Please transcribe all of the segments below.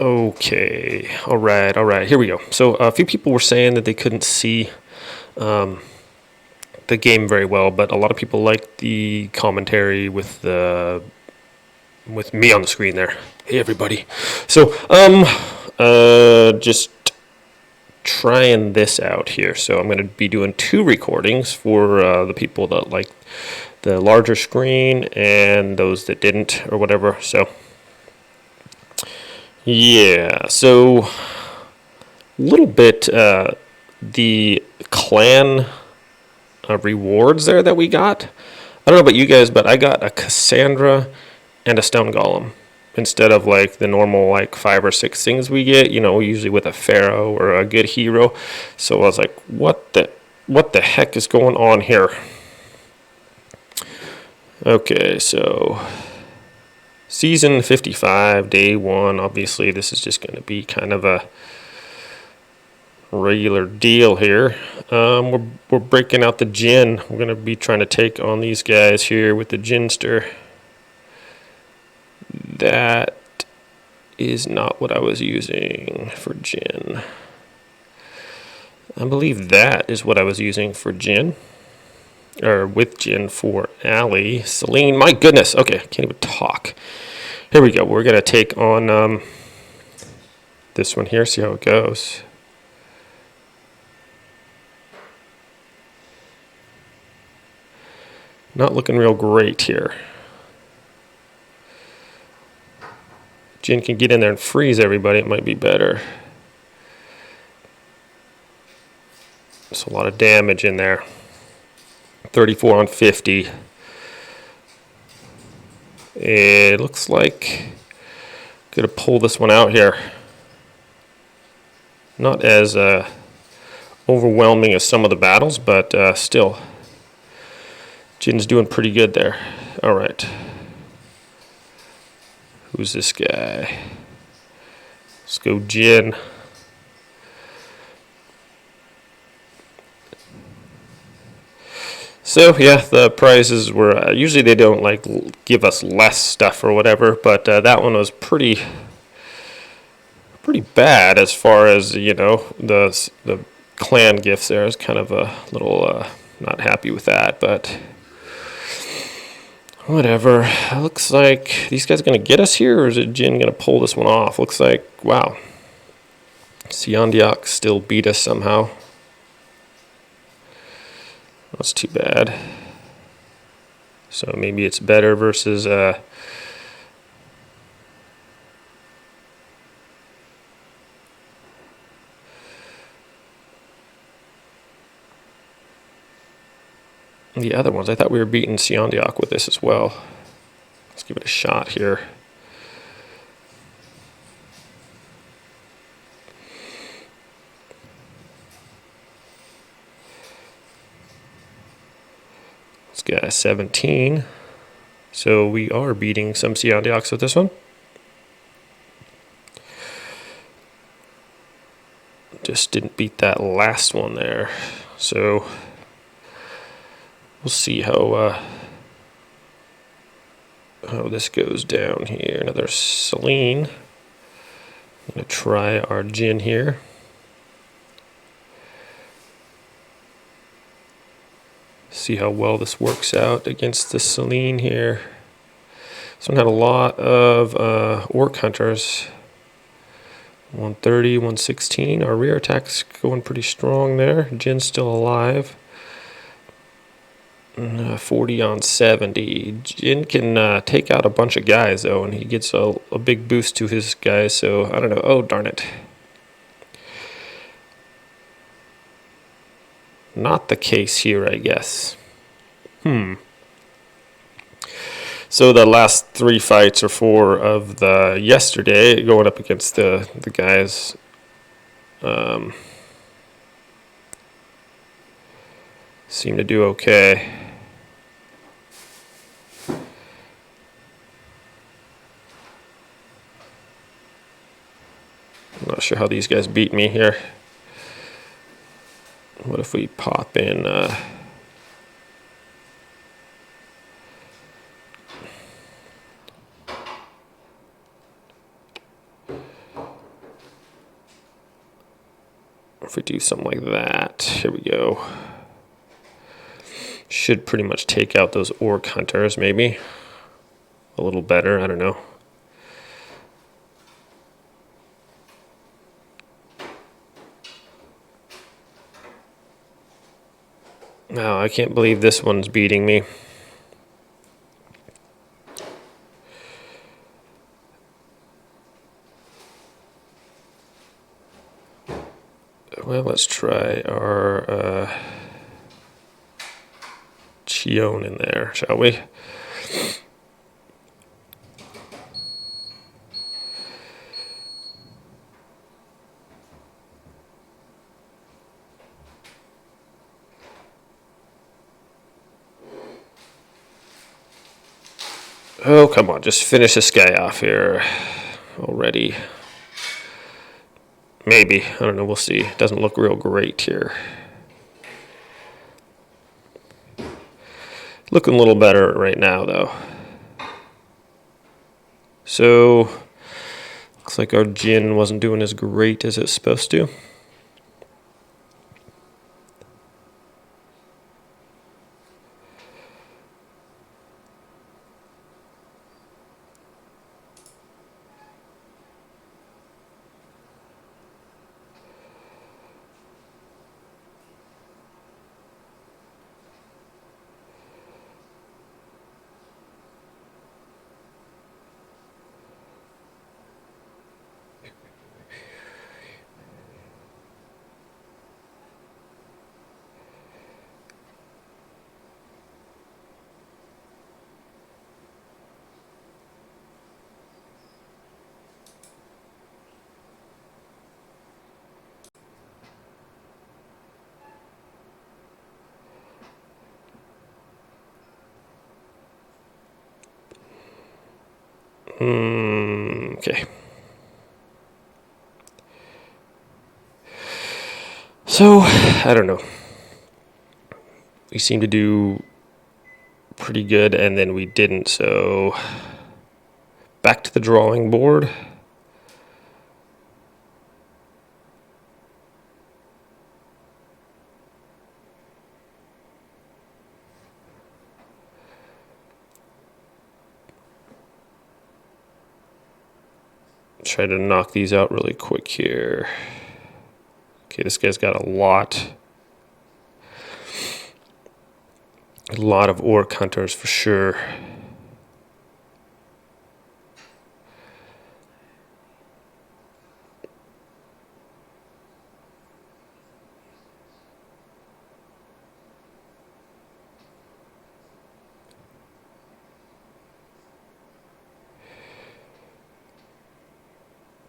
Okay, all right, here we go. So a few people were saying that they couldn't see the game very well, but a lot of people liked the commentary with me on the screen there. Hey everybody. So just trying this out here. So I'm going to be doing 2 recordings for the people that like the larger screen and those that didn't or whatever. So yeah, so a little bit the clan rewards there that we got. I don't know about you guys, but I got a Cassandra and a Stone Golem instead of like the normal like 5 or 6 things we get, usually with a Pharaoh or a good hero. So I was like, what the heck is going on here? Okay, so season 55, day 1. Obviously, this is just going to be kind of a regular deal here. We're breaking out the Jinn. We're going to be trying to take on these guys here with the Jinster. That is not what I was using for Jinn. I believe that is what I was using for Jinn. Or with Jinn for Ali. Celine, my goodness. Okay, I can't even talk. Here we go. We're going to take on this one here, see how it goes. Not looking real great here. Jinn can get in there and freeze everybody. It might be better. There's a lot of damage in there. 34 on 50. It looks like I'm going to pull this one out here. Not as overwhelming as some of the battles, but still. Jinn's doing pretty good there. All right. Who's this guy? Let's go Jinn. So yeah, the prizes were usually they don't like give us less stuff or whatever, but that one was pretty bad as far as the clan gifts. There, I was kind of a little not happy with that, but whatever. It looks like these guys are gonna get us here, or is it Jinn gonna pull this one off? Looks like wow. Siondiak still beat us somehow. That's too bad. So maybe it's better versus the other ones. I thought we were beating Siondiak with this as well. Let's give it a shot here. This guy 17. So we are beating some Siondiaks with this one. Just didn't beat that last one there. So we'll see how this goes down here. Another Celine. I'm going to try our Jinn here. See how well this works out against the Celine here. This one had a lot of Orc Hunters. 130, 116. Our rear attack's going pretty strong there. Jinn's still alive. 40 on 70. Jinn can take out a bunch of guys, though, and he gets a big boost to his guys, so I don't know. Oh, darn it. Not the case here, I guess. So the last 3 fights or 4 of the yesterday, going up against the guys seem to do okay. I'm not sure how these guys beat me here. What if we pop in If we do something like that, here we go. Should pretty much take out those orc hunters, maybe. A little better, I don't know. No, I can't believe this one's beating me. Well, let's try our Chion in there, shall we? Oh, come on, just finish this guy off here already. Maybe, I don't know, we'll see. Doesn't look real great here. Looking a little better right now, though. So, looks like our Jinn wasn't doing as great as it's supposed to. Okay. So, I don't know. We seem to do pretty good, and then we didn't, so back to the drawing board. Try to knock these out really quick here. Okay, this guy's got a lot of orc hunters for sure.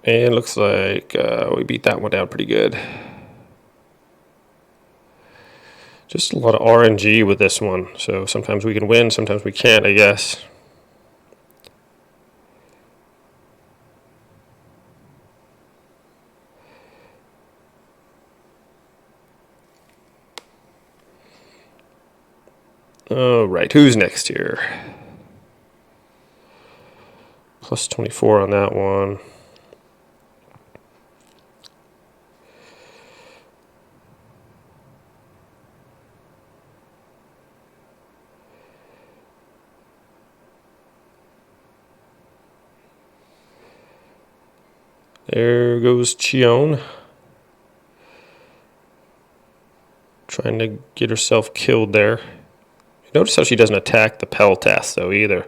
And looks like we beat that one down pretty good. Just a lot of RNG with this one. So sometimes we can win, sometimes we can't, I guess. All right, who's next here? Plus 24 on that one. There goes Chion. Trying to get herself killed there. Notice how she doesn't attack the Peltas though either.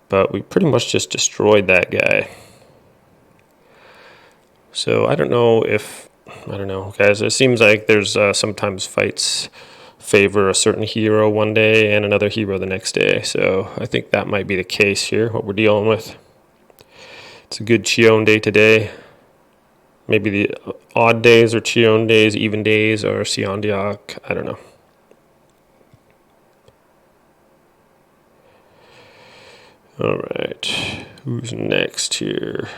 But we pretty much just destroyed that guy. So I don't know, guys. It seems like there's sometimes fights favor a certain hero one day and another hero the next day. So I think that might be the case here, what we're dealing with. It's a good Chion day today. Maybe the odd days are Chion days, even days are Siondiak. I don't know. All right, who's next here?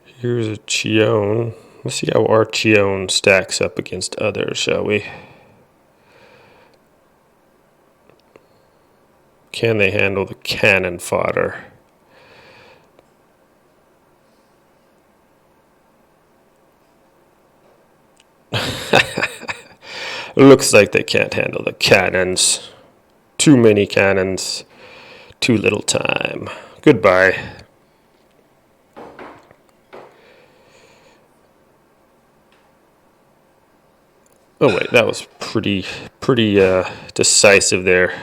Here's a Chion. Let's see how our Chion stacks up against others, shall we? Can they handle the cannon fodder? Looks like they can't handle the cannons. Too many cannons. Too little time. Goodbye. Oh wait, that was pretty decisive there.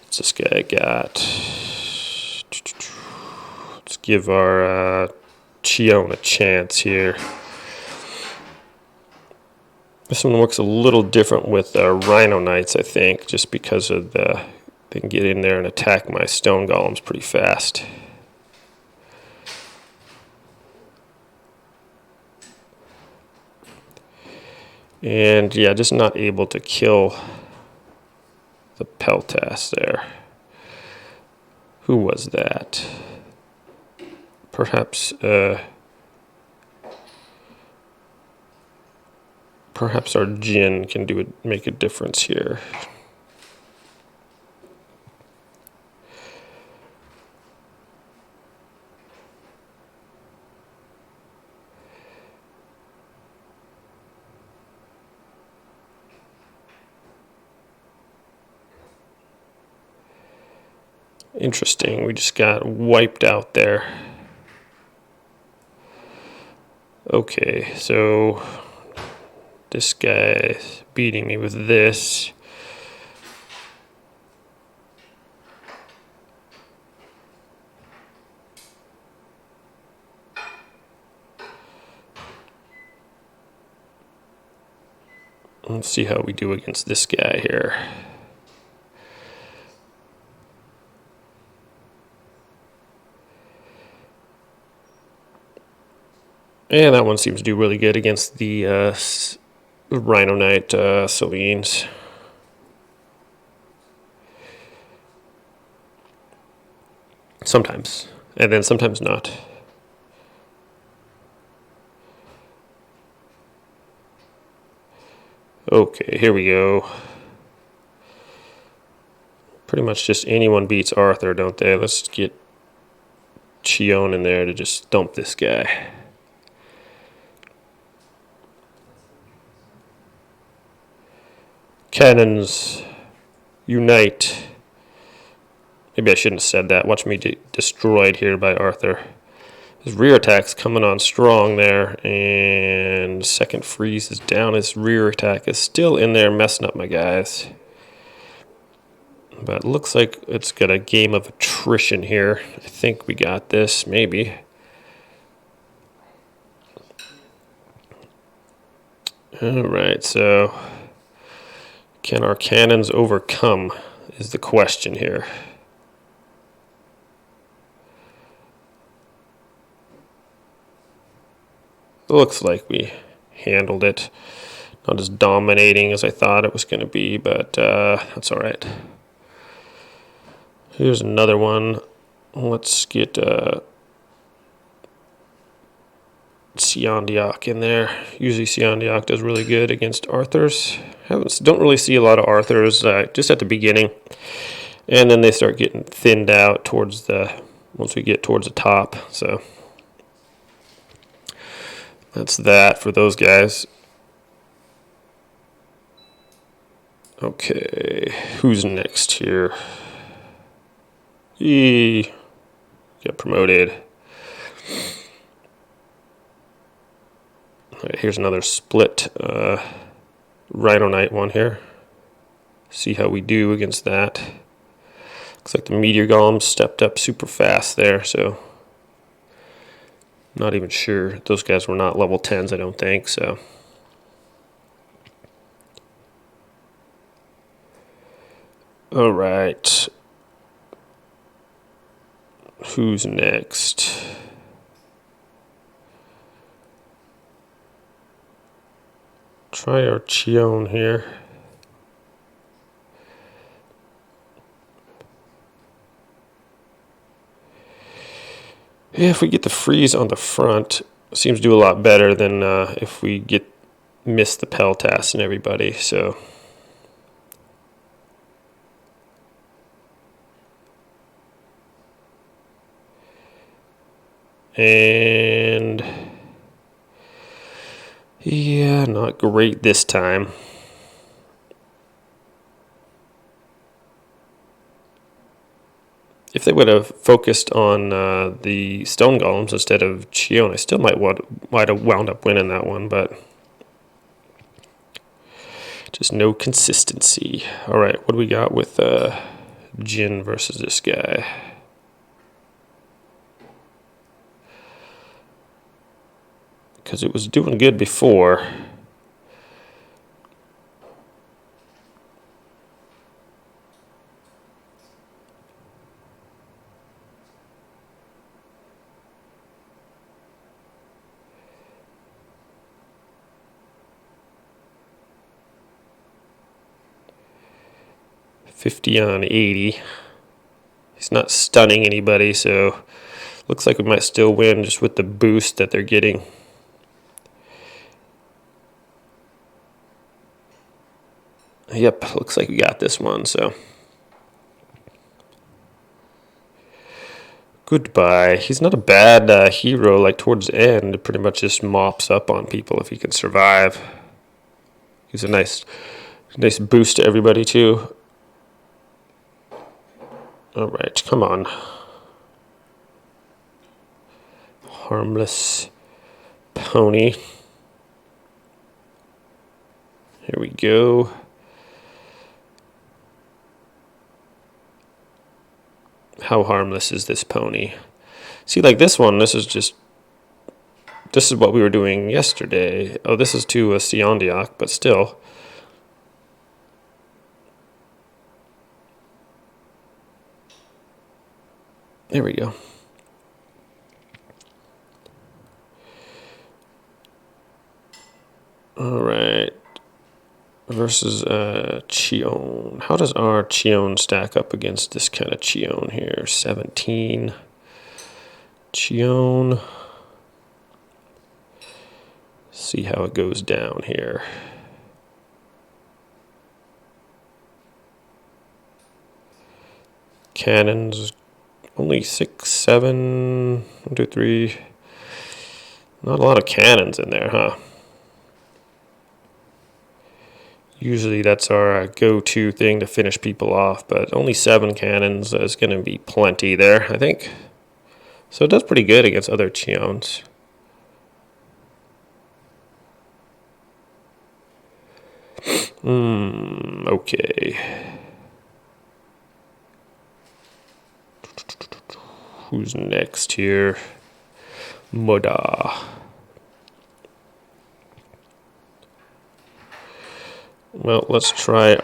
What's this guy got? Let's give our Chion a chance here. This one works a little different with Rhino Knights, I think, just because of they can get in there and attack my stone golems pretty fast. And yeah, just not able to kill the Peltas there. Who was that? Perhaps our Jinn can make a difference here. Interesting, we just got wiped out there. Okay, so this guy's beating me with this. Let's see how we do against this guy here. And that one seems to do really good against the Rhino Knight Selines. Sometimes. And then sometimes not. Okay, here we go. Pretty much just anyone beats Arthur, don't they? Let's get Chion in there to just dump this guy. Cannons, unite. Maybe I shouldn't have said that. Watch me get destroyed here by Arthur. His rear attack's coming on strong there, and second freeze is down. His rear attack is still in there messing up my guys. But it looks like it's got a game of attrition here. I think we got this, maybe. Alright, so can our cannons overcome is the question here. Looks like we handled it. Not as dominating as I thought it was going to be, but that's alright. Here's another one. Let's get Siandiak in there. Usually Siandiak does really good against Arthurs. Don't really see a lot of Arthurs just at the beginning, and then they start getting thinned out once we get towards the top. So that's that for those guys. Okay, who's next here? He got promoted. All right, here's another split Rhino Knight one here. See how we do against that. Looks like the Meteor Golem stepped up super fast there, so not even sure. Those guys were not level 10s, I don't think, so. All right. Who's next? Try our Chion here. Yeah, if we get the freeze on the front, it seems to do a lot better than if we miss the Peltas and everybody. So. And Yeah, not great this time. If they would have focused on the stone golems instead of Chion, I still might have wound up winning that one, but just no consistency. All right, what do we got with Jinn versus this guy? Because it was doing good before. $50 on 80. He's not stunning anybody, so looks like we might still win just with the boost that they're getting. Yep, looks like we got this one, so. Goodbye. He's not a bad hero, like towards the end, pretty much just mops up on people if he can survive. He's a nice boost to everybody, too. All right, come on. Harmless pony. Here we go. How harmless is this pony? See, like this one, this is what we were doing yesterday. Oh, this is to a Siondiak, but still. There we go. All right. Versus Chion. How does our Chion stack up against this kind of Chion here? 17. Chion. See how it goes down here. Cannons. Only 6, 7, 1, 2, 3. Not a lot of cannons in there, huh? Usually that's our go-to thing to finish people off, but only 7 cannons is going to be plenty there, I think. So it does pretty good against other Chions. Okay. Who's next here? Moda. Well, let's try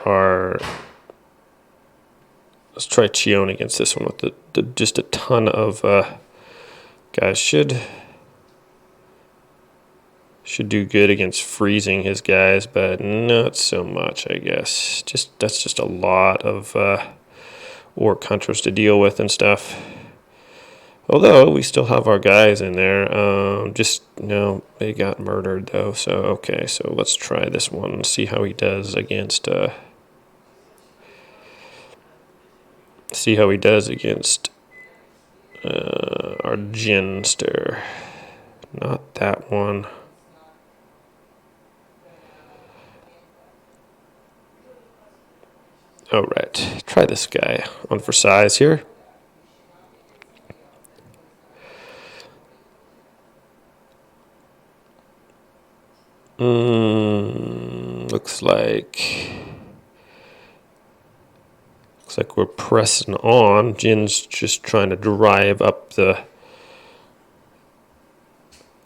Chion against this one with just a ton of guys. Should do good against freezing his guys, but not so much, I guess. That's just a lot of orc hunters to deal with and stuff. Although we still have our guys in there. They got murdered though. So okay, so let's try this one and see how he does against our Ginster. Not that one. All right, try this guy on for size here. Looks like we're pressing on. Jinn's just trying to drive up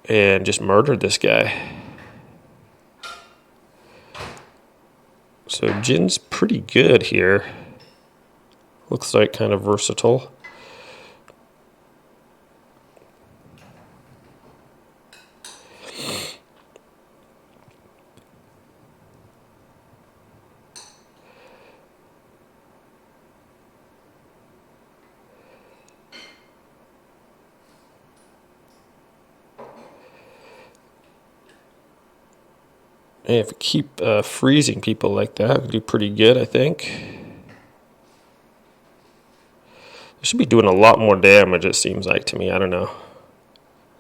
and just murdered this guy. So Jinn's pretty good here. Looks like kind of versatile. And if we keep freezing people like that, we do pretty good, I think. It should be doing a lot more damage, it seems like to me. I don't know.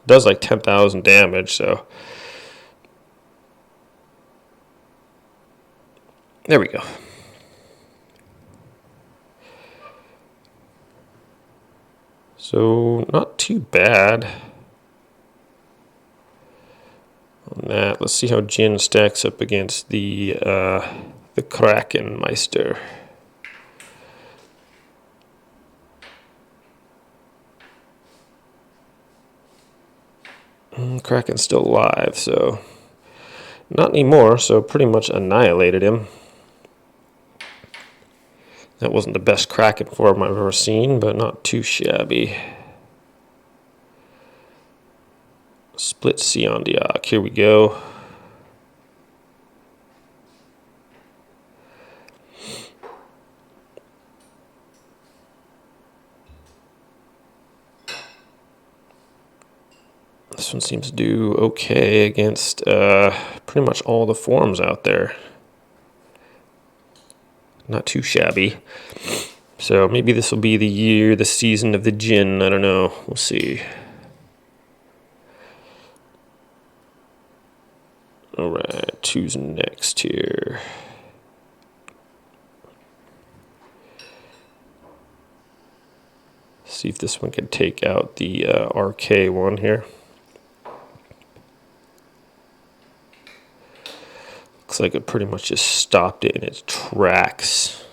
It does like 10,000 damage, so There we go. So not too bad on that. Let's see how Jinn stacks up against the Krakenmeister. Kraken's still alive, so not anymore, so pretty much annihilated him. That wasn't the best Kraken form I've ever seen, but not too shabby. Split Siondiak, here we go. This one seems to do okay against pretty much all the forms out there. Not too shabby. So maybe this will be the year, the season of the Jinn. I don't know. We'll see. Alright, who's next here? See if this one can take out the RK one here. Looks like it pretty much just stopped it in its tracks.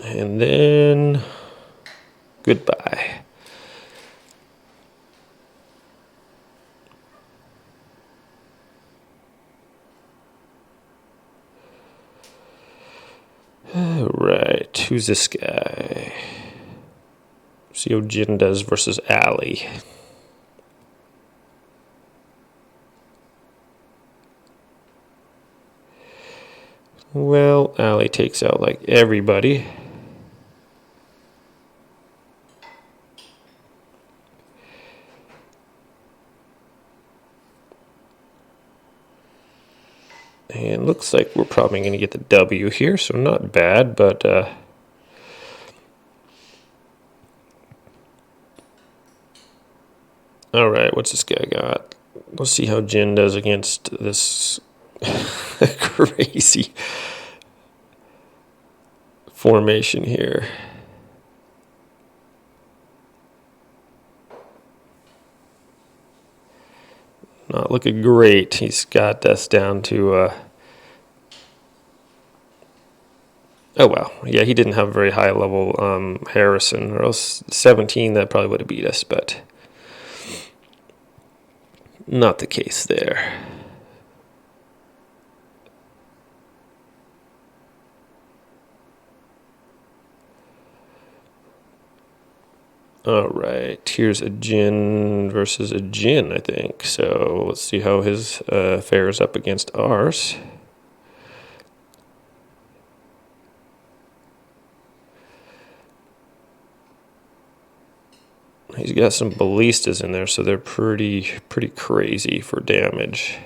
And then goodbye. Alright, who's this guy? See how Jinn does versus Ali. Well, Ali takes out like everybody. And looks like we're probably going to get the W here, so not bad, but alright, what's this guy got? Let's see how Jinn does against this crazy formation here. Not looking great. He's got us down to oh well, yeah, he didn't have a very high level Harrison, or else 17 that probably would have beat us, but not the case there. Alright, here's a Jinn versus a Jinn, I think. So let's see how his fares up against ours. He's got some ballistas in there, so they're pretty crazy for damage.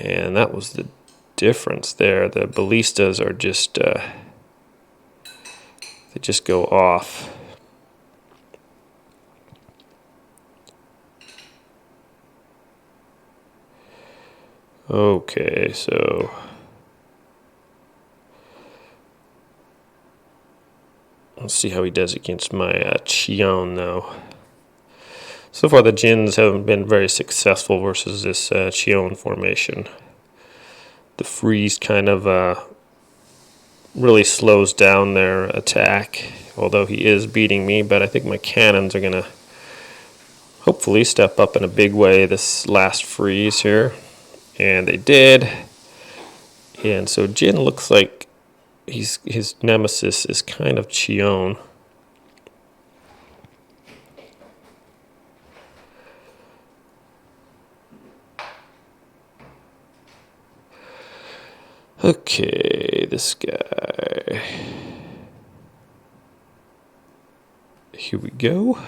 And that was the difference there. The ballistas are just they just go off. Okay, so let's see how he does against my Chion, though. So far, the Jinns haven't been very successful versus this Chion formation. The freeze kind of really slows down their attack, although he is beating me, but I think my cannons are going to hopefully step up in a big way this last freeze here. And they did. And so Jinn looks like his nemesis is kind of Chion. Okay, this guy. Here we go.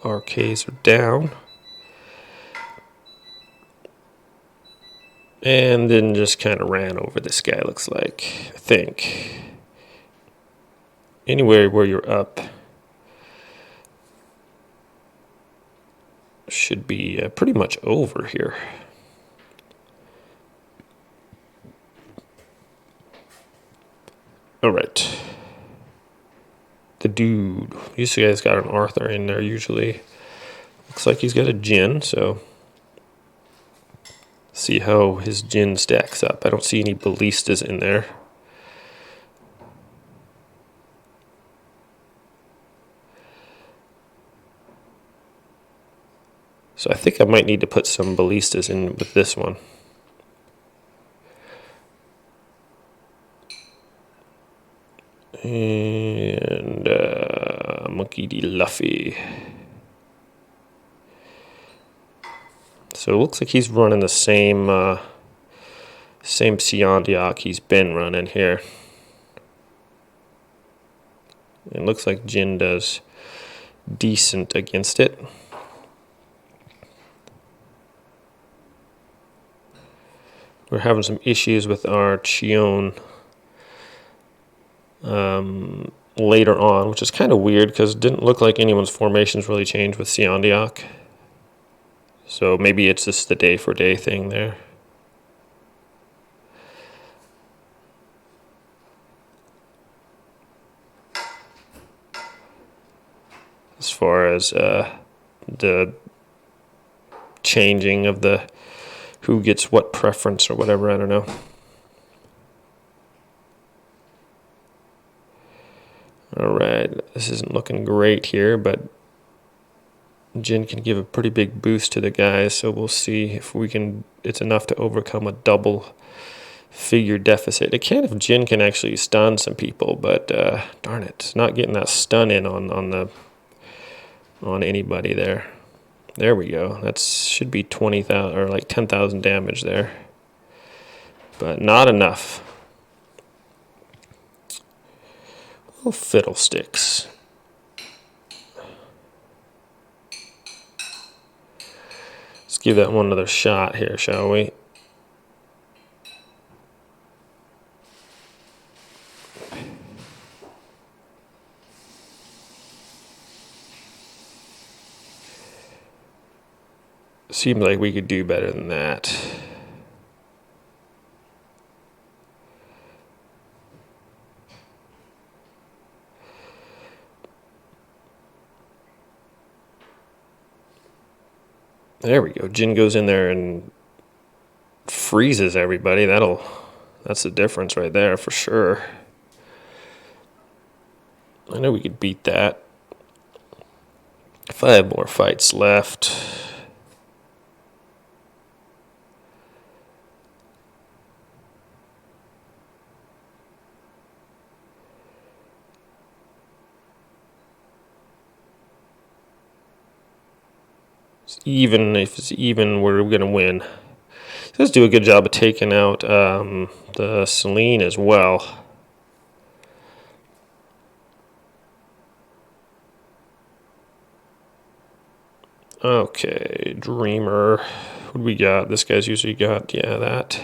RKs are down. And then just kind of ran over this guy, looks like. I think. Anywhere where you're up should be pretty much over here. All right. The dude. These guys got an Arthur in there usually. Looks like he's got a Jinn, so see how his Jinn stacks up. I don't see any ballistas in there. So I think I might need to put some ballistas in with this one. And Monkey D. Luffy. So it looks like he's running the same Siandiak he's been running here. It looks like Jinn does decent against it. We're having some issues with our Chion later on, which is kind of weird because it didn't look like anyone's formations really changed with Siandiak. So maybe it's just the day-for-day thing there. As far as the changing of the who gets what preference or whatever, I don't know. All right, this isn't looking great here, but Jinn can give a pretty big boost to the guys, so we'll see if we can. It's enough to overcome a double figure deficit. It can if Jinn can actually stun some people, but darn it, not getting that stun in on anybody there. There we go. That should be 20,000 or like 10,000 damage there, but not enough. Oh, fiddlesticks. Let's give that one another shot here, shall we? Seems like we could do better than that. There we go. Jinn goes in there and freezes everybody. That's the difference right there for sure. I know we could beat that. 5 more fights left. Even if it's even, we're going to win. Let's do a good job of taking out the Celine as well. Okay, Dreamer. What do we got? This guy's usually got, yeah, that.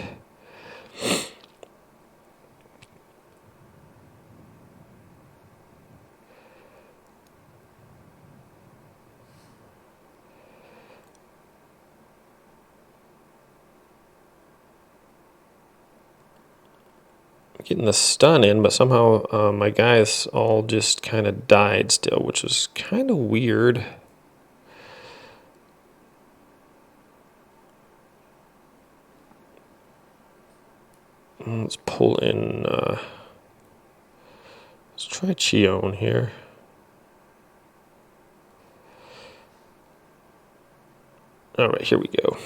Getting the stun in, but somehow my guys all just kind of died still, which was kind of weird. Let's pull in, let's try Chion here. All right, here we go.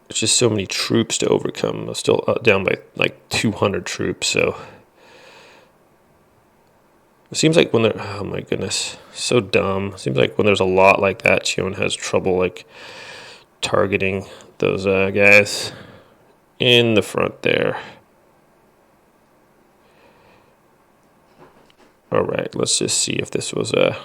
It's just so many troops to overcome. I'm still down by like 200 troops, so it seems like when they're, oh my goodness, so dumb. It seems like when there's a lot like that, Chion has trouble like targeting those guys in the front there. All right, let's just see if this was a.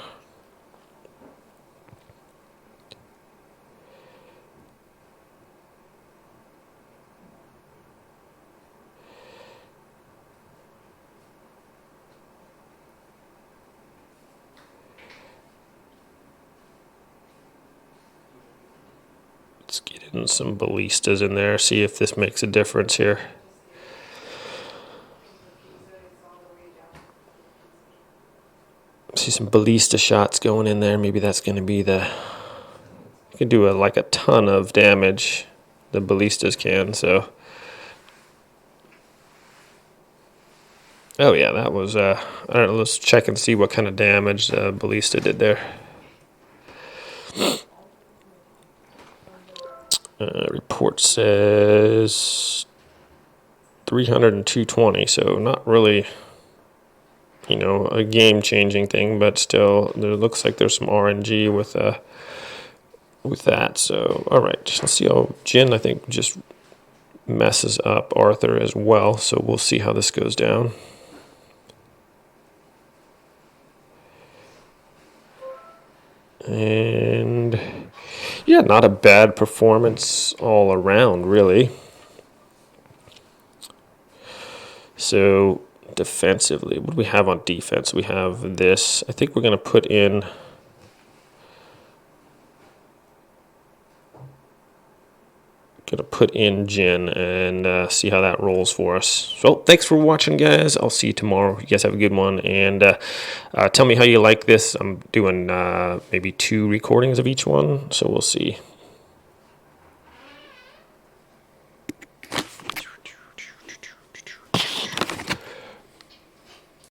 Let's get in some ballistas in there, see if this makes a difference here. See some ballista shots going in there. Maybe that's going to be the... You can do like a ton of damage, the ballistas can, so... Oh yeah, that was, I don't know, let's check and see what kind of damage the ballista did there. Report says 300 and 220, so not really, you know, a game-changing thing, but still, there looks like there's some RNG with that. So, all right, let's see how Jinn, I think, just messes up Arthur as well. So we'll see how this goes down. And yeah, not a bad performance all around, really. So defensively, what do we have on defense? We have this. I think we're going to put in... Jinn and see how that rolls for us. So thanks for watching, guys. I'll see you tomorrow. You guys have a good one, and tell me how you like this. I'm doing maybe 2 recordings of each one, so we'll see.